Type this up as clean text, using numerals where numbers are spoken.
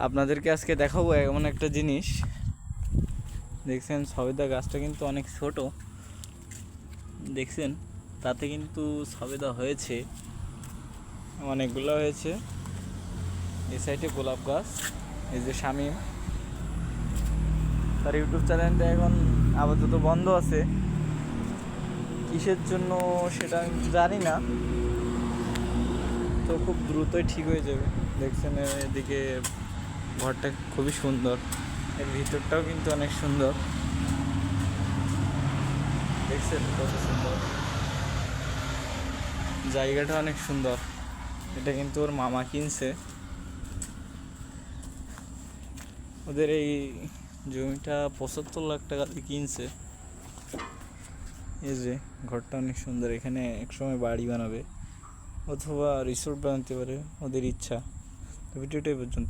আপনাদেরকে আজকে দেখাবো এমন একটা জিনিস। দেখছেন সবেদা গাছটা কিন্তু অনেক ছোট, দেখছেন তাতে কিন্তু সবেদা হয়েছে, অনেকগুলো হয়েছে। এই সাইডে গোলাপ গাছ, এই যে শামীম, তার ইউটিউব চ্যানেলটা এখন আপাতত বন্ধ আছে, কিসের জন্য সেটা আমি জানি না, তো খুব দ্রুতই ঠিক হয়ে যাবে। দেখছেন এদিকে ঘরটা খুবই সুন্দর, এর ভিতরটাও কিন্তু অনেক সুন্দর, দেখছেন কত সুন্দর, জায়গাটা অনেক সুন্দর। এটা কিন্তু ওর মামা কিনছে, ওদের এই জমিটা 75 লাখ টাকা দিয়ে কিনছে। এই যে ঘরটা অনেক সুন্দর, এখানে একসময় বাড়ি বানাবে অথবা রিসোর্ট বানাতে পারে, ওদের ইচ্ছা। তো ভিডিওটাই পর্যন্ত।